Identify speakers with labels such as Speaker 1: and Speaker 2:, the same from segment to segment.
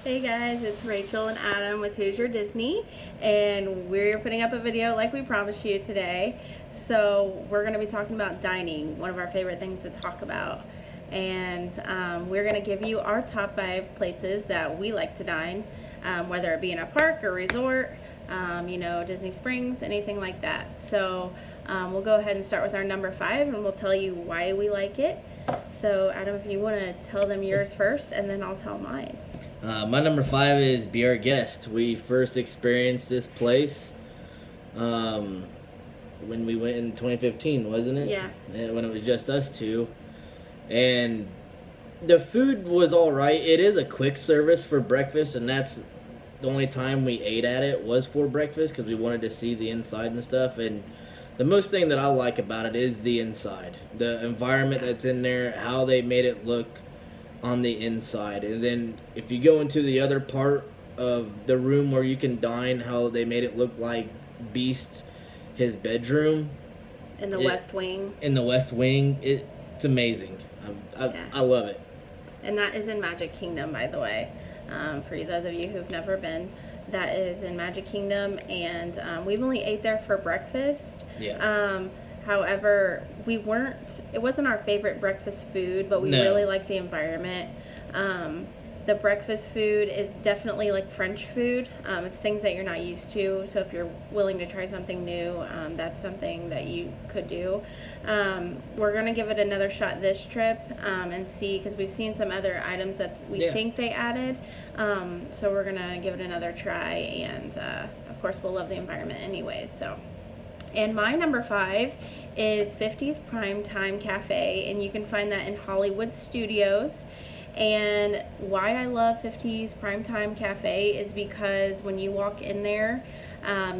Speaker 1: Hey guys, it's Rachel and Adam with Who's Your Disney, and we're putting up a video like we promised you today. So we're going to be talking about dining, one of our favorite things to talk about. And we're going to give you our top 5 places that we like to dine, whether it be in a park or resort, Disney Springs, anything like that. So we'll go ahead and start with our number 5, and we'll tell you why we like it. So Adam, if you want to tell them yours first, and then I'll tell mine.
Speaker 2: My number 5 is Be Our Guest. We first experienced this place when we went in 2015, wasn't it?
Speaker 1: Yeah.
Speaker 2: When it was just us two. And the food was all right. It is a quick service for breakfast, and that's the only time we ate at it was for breakfast because we wanted to see the inside and stuff. And the most thing that I like about it is the inside. The environment that's in there, how they made it look on the inside. And then if you go into the other part of the room where you can dine, how they made it look like Beast, his bedroom
Speaker 1: In the West Wing.
Speaker 2: In the West Wing, it's amazing. I love it.
Speaker 1: And that is in Magic Kingdom, by the way. For those of you who've never been, that is in Magic Kingdom, and we've only ate there for breakfast.
Speaker 2: Yeah.
Speaker 1: However, it wasn't our favorite breakfast food, but we really liked the environment. The breakfast food is definitely like French food. It's things that you're not used to. So if you're willing to try something new, that's something that you could do. We're going to give it another shot this trip and see, because we've seen some other items that we think they added. So we're going to give it another try. And of course, we'll love the environment anyways. And my number 5 is 50's Primetime Cafe, and you can find that in Hollywood Studios. And why I love 50's Primetime Cafe is because when you walk in there,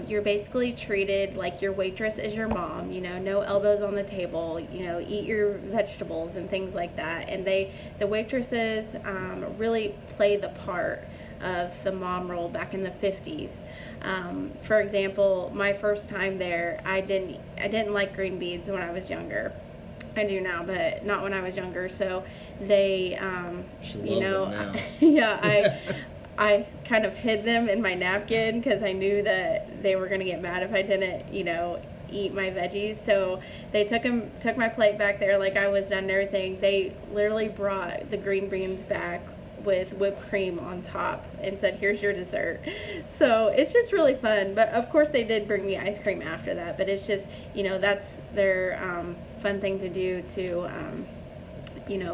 Speaker 1: you're basically treated like your waitress is your mom, no elbows on the table, eat your vegetables and things like that. And the waitresses really play the part of the mom role back in the 50s. For example, my first time there, I didn't like green beans when I was younger. I do now, but not when I was younger. So they,
Speaker 2: She loves them now.
Speaker 1: yeah, I kind of hid them in my napkin because I knew that they were going to get mad if I didn't, eat my veggies. So they took my plate back there like I was done and everything. They literally brought the green beans back with whipped cream on top and said, here's your dessert. So it's just really fun. But of course they did bring me ice cream after that, but it's just, that's their fun thing to do to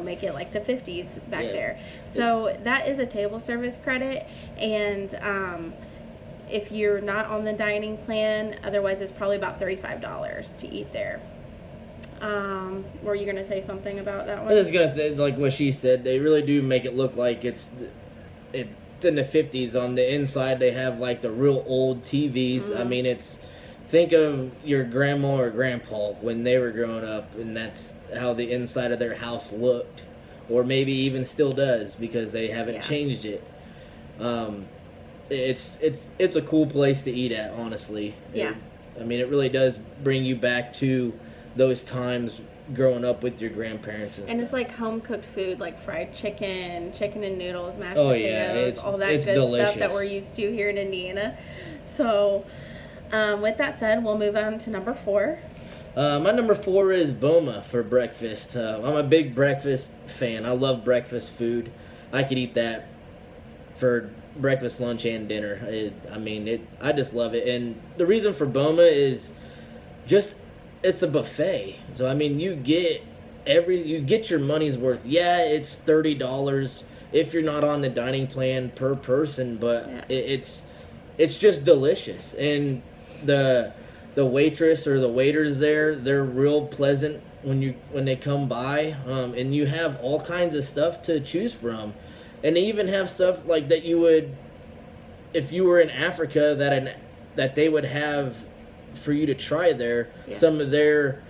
Speaker 1: make it like the 50s back there. So that is a table service credit. And if you're not on the dining plan, otherwise it's probably about $35 to eat there. Were you going to say something about that one?
Speaker 2: I was going to say, like what she said, they really do make it look like it's in the 50s. On the inside, they have like the real old TVs. Mm-hmm. I mean, think of your grandma or grandpa when they were growing up, and that's how the inside of their house looked, or maybe even still does because they haven't changed it. It's a cool place to eat at, honestly.
Speaker 1: Yeah.
Speaker 2: It really does bring you back to those times growing up with your grandparents and stuff.
Speaker 1: It's like home cooked food, like fried chicken and noodles, mashed potatoes, all that good
Speaker 2: delicious
Speaker 1: stuff that we're used to here in Indiana. So with that said, we'll move on to number 4.
Speaker 2: My number 4 is Boma for breakfast. I'm a big breakfast fan. I love breakfast food. I could eat that for breakfast, lunch, and dinner. I just love it. And the reason for Boma is just it's a buffet. So you get your money's worth. Yeah, it's $30 if you're not on the dining plan per person, but it's just delicious. And the waitress or the waiters there, they're real pleasant when they come by. And you have all kinds of stuff to choose from. And they even have stuff like that you would, if you were in Africa, that they would have for you to try there. Some of their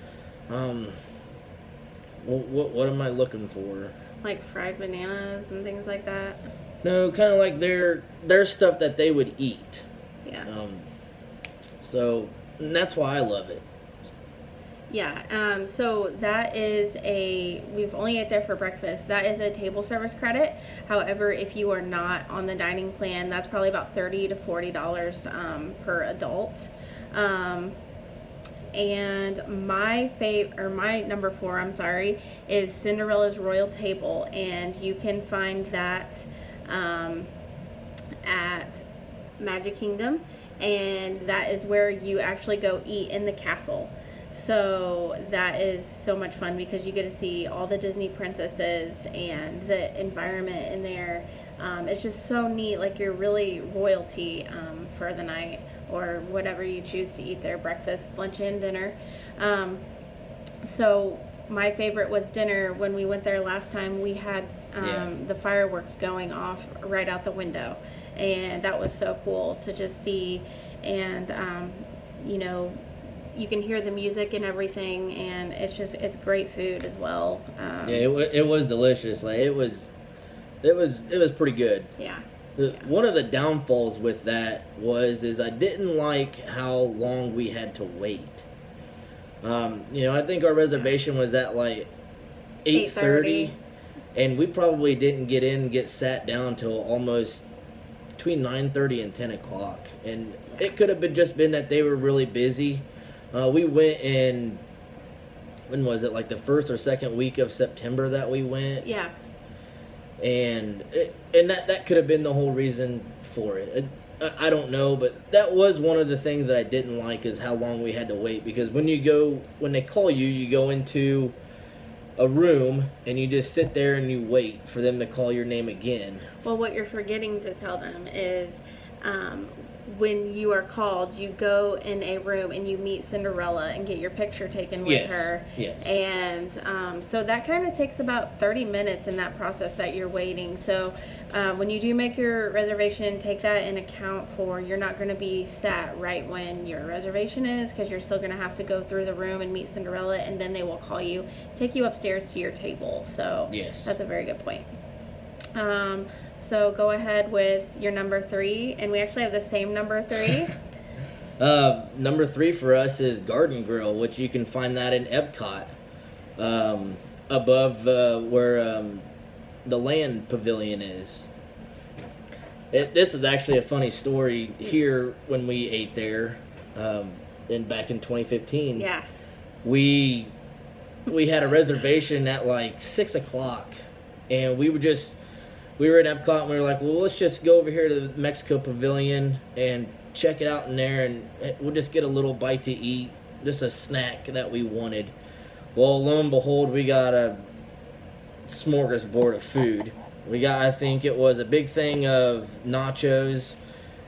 Speaker 2: what am I looking for?
Speaker 1: Like fried bananas and things like that.
Speaker 2: No, kind of like their stuff that they would eat.
Speaker 1: Yeah.
Speaker 2: So and that's why I love it.
Speaker 1: Yeah, so that is we've only ate there for breakfast. That is a table service credit. However, if you are not on the dining plan, that's probably about $30 to $40 per adult. And my number 4, I'm sorry, is Cinderella's Royal Table, and you can find that at Magic Kingdom, and that is where you actually go eat in the castle. So that is so much fun because you get to see all the Disney princesses and the environment in there. It's just so neat, like you're really royalty for the night or whatever you choose to eat there, breakfast, lunch, and dinner. So my favorite was dinner. When we went there last time, we had the fireworks going off right out the window, and that was so cool to just see. And you can hear the music and everything, and it's great food as well.
Speaker 2: It was delicious. Like it was pretty good.
Speaker 1: Yeah.
Speaker 2: One of the downfalls with that is I didn't like how long we had to wait. I think our reservation was at like 8:30, and we probably didn't get sat down till almost between 9:30 and 10 o'clock. And it could have been that they were really busy. We went in, when was it, like the first or second week of September that we went?
Speaker 1: Yeah.
Speaker 2: And that could have been the whole reason for it. I don't know, but that was one of the things that I didn't like is how long we had to wait. Because when they call you, you go into a room and you just sit there and you wait for them to call your name again.
Speaker 1: Well, what you're forgetting to tell them is when you are called, you go in a room and you meet Cinderella and get your picture taken with her.
Speaker 2: Yes.
Speaker 1: And so that kind of takes about 30 minutes in that process that you're waiting. So when you do make your reservation, take that in account for you're not going to be sat right when your reservation is, because you're still going to have to go through the room and meet Cinderella, and then they will call you, take you upstairs to your table. So that's a very good point. So go ahead with your number 3, and we actually have the same number 3.
Speaker 2: Number 3 for us is Garden Grill, which you can find that in Epcot, above where the Land Pavilion is. This is actually a funny story here when we ate there, back in 2015.
Speaker 1: Yeah.
Speaker 2: We had a reservation at like 6 o'clock, and we were in Epcot, and we were like, well, let's just go over here to the Mexico Pavilion and check it out in there, and we'll just get a little bite to eat, just a snack that we wanted. Well, lo and behold, we got a smorgasbord of food. We got, I think it was a big thing of nachos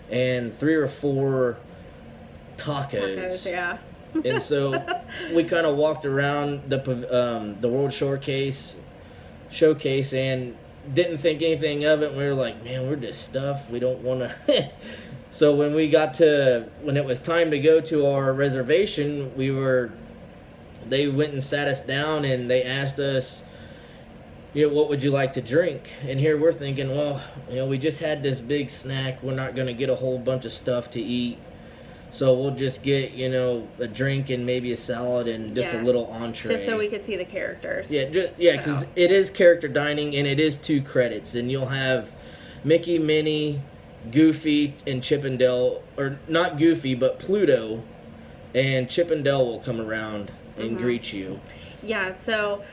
Speaker 2: and 3 or 4 tacos.
Speaker 1: Yeah.
Speaker 2: And so we kind of walked around the World Showcase and didn't think anything of it. And we were like, man, we're just stuffed. We don't want to. So when it was time to go to our reservation, they went and sat us down and they asked us, what would you like to drink? And here we're thinking, well, we just had this big snack. We're not going to get a whole bunch of stuff to eat. So we'll just get, a drink and maybe a salad and just a little entree.
Speaker 1: Just so we could see the characters.
Speaker 2: Yeah, because it is character dining, and it is 2 credits. And you'll have Mickey, Minnie, Goofy, and Chip and Dale. Or not Goofy, but Pluto. And Chip and Dale will come around and greet you.
Speaker 1: Yeah, so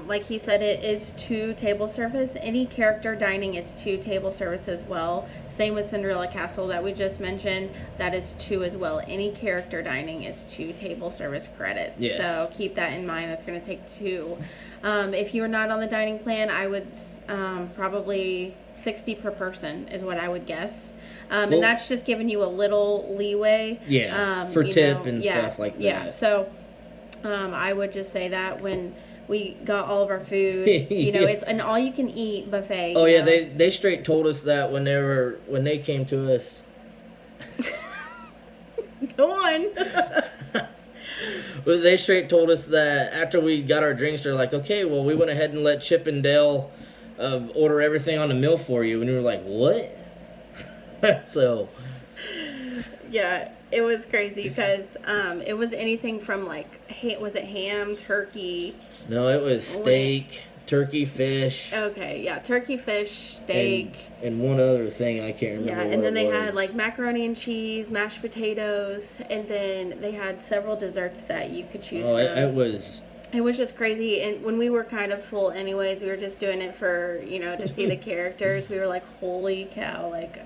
Speaker 1: like he said, it is 2 table service. Any character dining is 2 table service as well. Same with Cinderella Castle that we just mentioned. That is 2 as well. Any character dining is 2 table service credits.
Speaker 2: Yes.
Speaker 1: So keep that in mind. That's going to take 2. If you're not on the dining plan, I would probably $60 per person is what I would guess. And that's just giving you a little leeway.
Speaker 2: Yeah, for tip and stuff like that.
Speaker 1: Yeah, so I would just say that when we got all of our food, it's an all-you-can-eat buffet.
Speaker 2: Oh yeah, they straight told us that when they came to us.
Speaker 1: Go on.
Speaker 2: Well, they straight told us that after we got our drinks, they're like, okay, well, we went ahead and let Chip and Dale order everything on the meal for you, and we were like, what? So.
Speaker 1: Yeah. it was crazy because it was anything from like, was it ham, turkey?
Speaker 2: No, it was steak, turkey, fish.
Speaker 1: Okay, yeah, turkey, fish, steak.
Speaker 2: And one other thing I can't remember.
Speaker 1: Yeah, and then they had like macaroni and cheese, mashed potatoes, and then they had several desserts that you could choose from.
Speaker 2: It
Speaker 1: was just crazy. And when we were kind of full anyways, we were just doing it for, to see the characters. We were like, holy cow, like,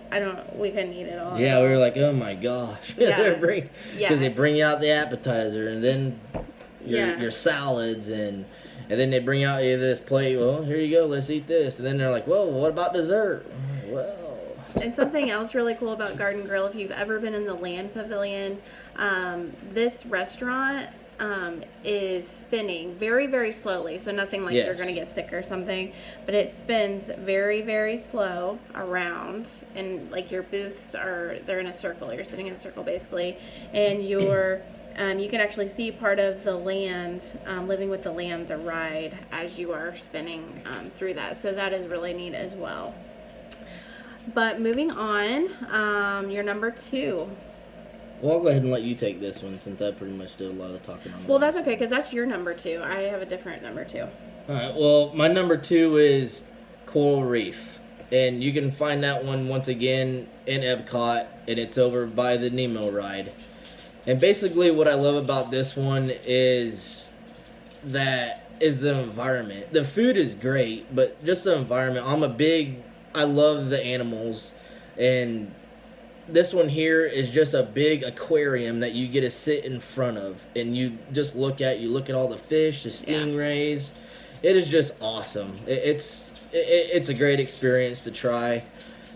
Speaker 1: we couldn't eat it all.
Speaker 2: Yeah, we were like, oh my gosh.
Speaker 1: Yeah.
Speaker 2: Because they bring out the appetizer and then your salads and then they bring out this plate. Well, here you go, let's eat this. And then they're like, well, what about dessert? Well.
Speaker 1: And something else really cool about Garden Grill, if you've ever been in the Land Pavilion, this restaurant is spinning very, very slowly. So nothing like you're going to get sick or something. But it spins very, very slow around. And like your booths they're in a circle. You're sitting in a circle basically. And you can actually see part of the land, Living with the Land, the ride, as you are spinning through that. So that is really neat as well. But moving on, your number 2.
Speaker 2: Well, I'll go ahead and let you take this one since I pretty much did a lot of the talking on.
Speaker 1: Well, that's okay because that's your number 2. I have a different number 2.
Speaker 2: All right. Well, my number 2 is Coral Reef, and you can find that one once again in Epcot, and it's over by the Nemo ride. And basically, what I love about this one is the environment. The food is great, but just the environment. I love the animals, and this one here is just a big aquarium that you get to sit in front of, and you just look at all the fish, the stingrays. It is just awesome. It's a great experience to try.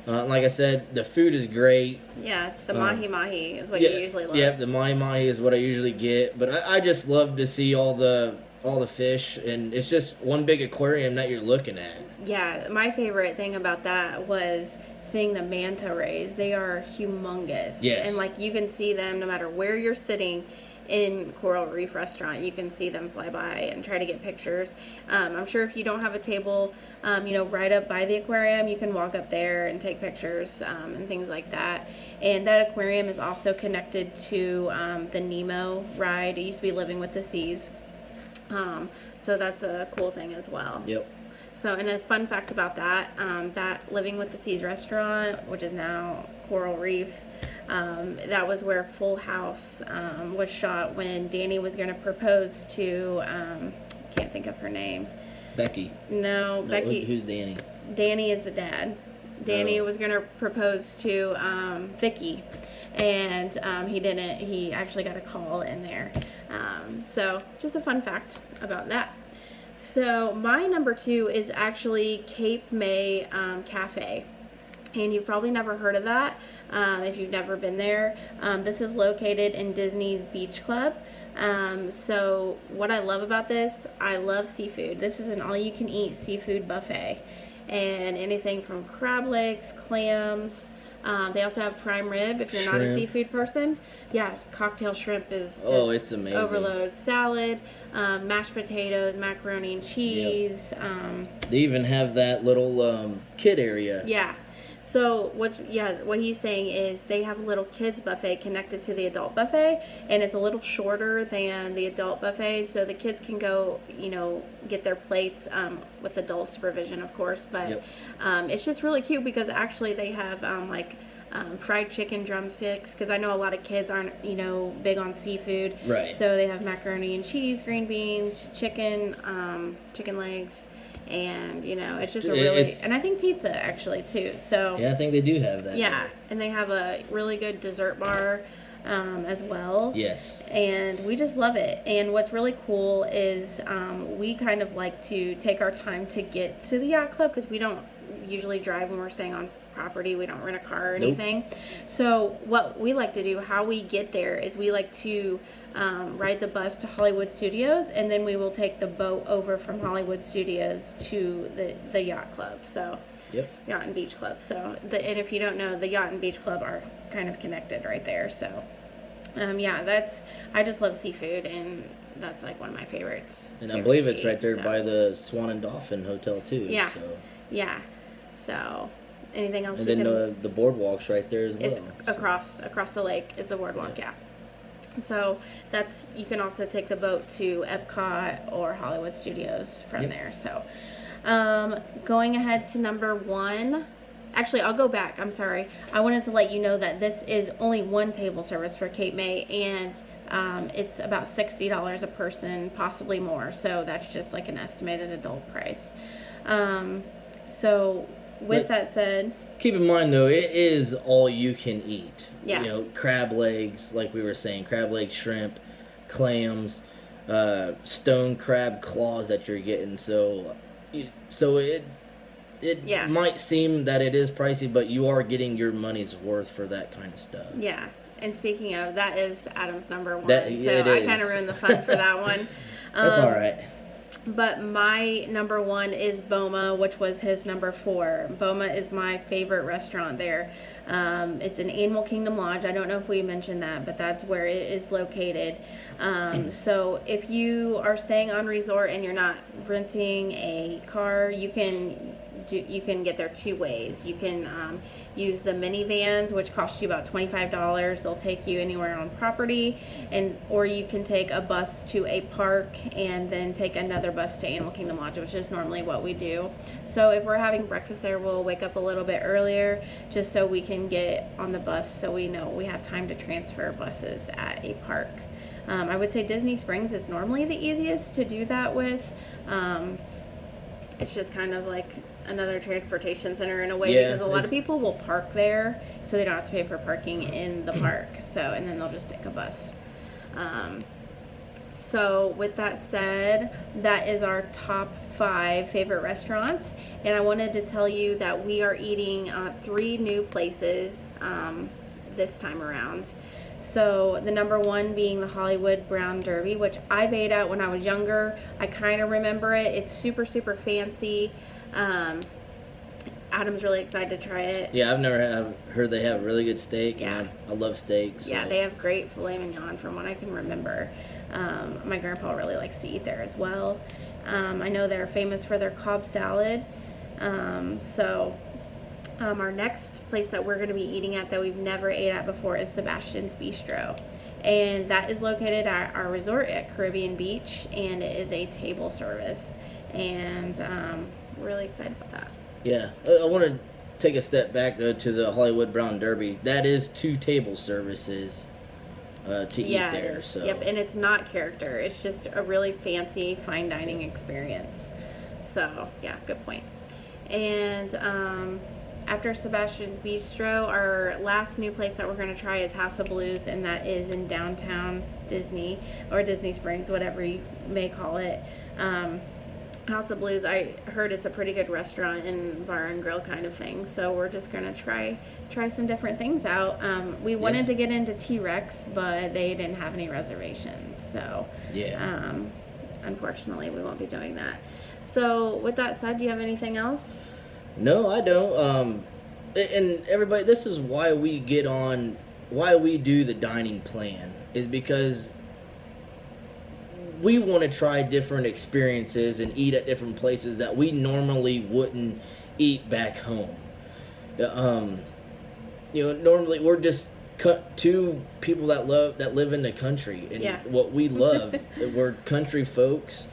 Speaker 2: Like I said, the food is great.
Speaker 1: Yeah, the mahi-mahi is what you usually love.
Speaker 2: Yeah, the mahi-mahi is what I usually get, but I just love to see all the fish, and it's just one big aquarium that you're looking at.
Speaker 1: Yeah, my favorite thing about that was seeing the manta rays. They are humongous.
Speaker 2: Yes.
Speaker 1: And like you can see them no matter where you're sitting in Coral Reef Restaurant. You can see them fly by and try to get pictures. I'm sure if you don't have a table, right up by the aquarium, you can walk up there and take pictures and things like that. And that aquarium is also connected to the Nemo ride. It used to be Living with the Seas. So that's a cool thing as well.
Speaker 2: Yep.
Speaker 1: So, and a fun fact about that, that Living with the Seas restaurant, which is now Coral Reef, that was where Full House was shot when Danny was going to propose to, can't think of her name.
Speaker 2: Becky.
Speaker 1: No, Becky.
Speaker 2: Who's Danny?
Speaker 1: Danny is the dad. Danny was going to propose to Vicky, and he didn't. He actually got a call in there. So, just a fun fact about that. So my number 2 is actually Cape May Cafe. And you've probably never heard of that if you've never been there. This is located in Disney's Beach Club. So what I love about this, I love seafood. This is an all-you-can-eat seafood buffet. And anything from crab legs, clams. They also have prime rib if you're not a seafood person. Yeah, cocktail shrimp is just
Speaker 2: it's amazing.
Speaker 1: Overload. Salad, mashed potatoes, macaroni and cheese.
Speaker 2: Yep. They even have that little kid area.
Speaker 1: Yeah. So what he's saying is they have a little kids buffet connected to the adult buffet, and it's a little shorter than the adult buffet, so the kids can go, get their plates with adult supervision, of course. But it's just really cute because actually they have fried chicken drumsticks, because I know a lot of kids aren't big on seafood.
Speaker 2: Right.
Speaker 1: So they have macaroni and cheese, green beans, chicken legs. And it's just and I think pizza actually too. So
Speaker 2: yeah, I think they do have that.
Speaker 1: Yeah, and they have a really good dessert bar as well.
Speaker 2: Yes.
Speaker 1: And we just love it. And what's really cool is we kind of like to take our time to get to the yacht club because we don't usually drive when we're staying on property. We don't rent a car or anything. So what we like to do, how we get there, is we like to ride the bus to Hollywood Studios, and then we will take the boat over from Hollywood Studios to the yacht club. So Yacht and Beach Club. So and if you don't know, the Yacht and Beach Club are kind of connected right there. So I just love seafood, and that's like one of my favorites.
Speaker 2: And I believe it's right there by the Swan and Dolphin Hotel too.
Speaker 1: Yeah.
Speaker 2: So.
Speaker 1: Yeah. So Anything else?
Speaker 2: And then the boardwalk's right there as well.
Speaker 1: It's across the lake is the boardwalk, yeah. So you can also take the boat to Epcot or Hollywood Studios from there. So going ahead to number 1. Actually, I'll go back. I'm sorry. I wanted to let you know that this is only one table service for Cape May, and it's about $60 a person, possibly more. So that's just like an estimated adult price. So with that said,
Speaker 2: keep in mind though, it is all you can eat.
Speaker 1: Yeah.
Speaker 2: You know, crab legs, like we were saying, crab legs, shrimp, clams, stone crab claws that you're getting. So it might seem that it is pricey, but you are getting your money's worth for that kind of stuff.
Speaker 1: Yeah. And speaking of, that is Adam's number 1.
Speaker 2: So
Speaker 1: I kind of ruined the fun for that one.
Speaker 2: That's all right.
Speaker 1: But my number 1 is Boma, which was his number 4. Boma is my favorite restaurant there. It's an Animal Kingdom Lodge. I don't know if we mentioned that, but that's where it is located. So if you are staying on resort and you're not renting a car, you can get there 2 ways. You can use the minivans, which cost you about $25. They'll take you anywhere on property, or you can take a bus to a park and then take another bus to Animal Kingdom Lodge, which is normally what we do. So if we're having breakfast there, we'll wake up a little bit earlier just so we can get on the bus, so we know we have time to transfer buses at a park. I would say Disney Springs is normally the easiest to do that with. It's just kind of like another transportation center in a way, because a lot of people will park there, so they don't have to pay for parking in the park. And then they'll just take a bus. So with that said, that is our top 5 favorite restaurants, and I wanted to tell you that we are eating 3 new places this time around. So the number 1 being the Hollywood Brown Derby, which I've ate at when I was younger. I kind of remember it. It's super, super fancy. Adam's really excited to try it.
Speaker 2: Yeah, I've heard they have really good steak. Yeah. I love steak. So.
Speaker 1: Yeah, they have great filet mignon from what I can remember. My grandpa really likes to eat there as well. I know they're famous for their Cobb salad. Our next place that we're going to be eating at that we've never ate at before is Sebastian's Bistro. And that is located at our resort at Caribbean Beach, and it is a table service. And we're really excited about that.
Speaker 2: Yeah. I want to take a step back, though, to the Hollywood Brown Derby. That is 2 table services to eat there. So.
Speaker 1: Yep, and it's not character. It's just a really fancy fine dining experience. So, yeah, good point. And after Sebastian's Bistro, our last new place that we're going to try is House of Blues, and that is in downtown Disney, or Disney Springs, whatever you may call it. House of Blues, I heard it's a pretty good restaurant and bar and grill kind of thing, so we're just going to try some different things out. We wanted to get into T-Rex, but they didn't have any reservations, so unfortunately we won't be doing that. So with that said, do you have anything else?
Speaker 2: No, I don't. And everybody, this is why we do the dining plan, is because we want to try different experiences and eat at different places that we normally wouldn't eat back home. Normally we're just 2 people that live in the country, and what we love, we're country folks.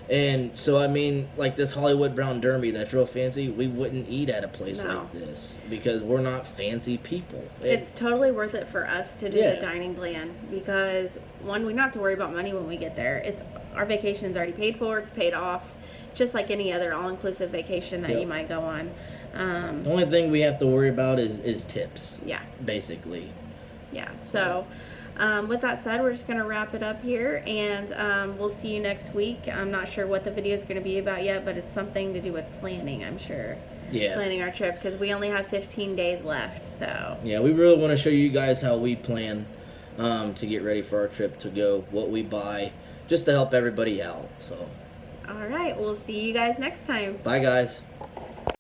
Speaker 2: And so, I mean, like this Hollywood Brown Derby, that's real fancy, we wouldn't eat at a place like this because we're not fancy people.
Speaker 1: It's totally worth it for us to do the dining plan because, 1, we don't have to worry about money when we get there. Our vacation's already paid for, it's paid off, just like any other all-inclusive vacation that you might go on.
Speaker 2: The only thing we have to worry about is tips.
Speaker 1: Yeah.
Speaker 2: Basically.
Speaker 1: Yeah, so... with that said, we're just going to wrap it up here, and we'll see you next week. I'm not sure what the video is going to be about yet, but it's something to do with planning, I'm sure. Yeah. Planning our trip, because we only have 15 days left, so. Yeah,
Speaker 2: we really want to show you guys how we plan to get ready for our trip to go, what we buy, just to help everybody out, so.
Speaker 1: All right, we'll see you guys next time.
Speaker 2: Bye, guys.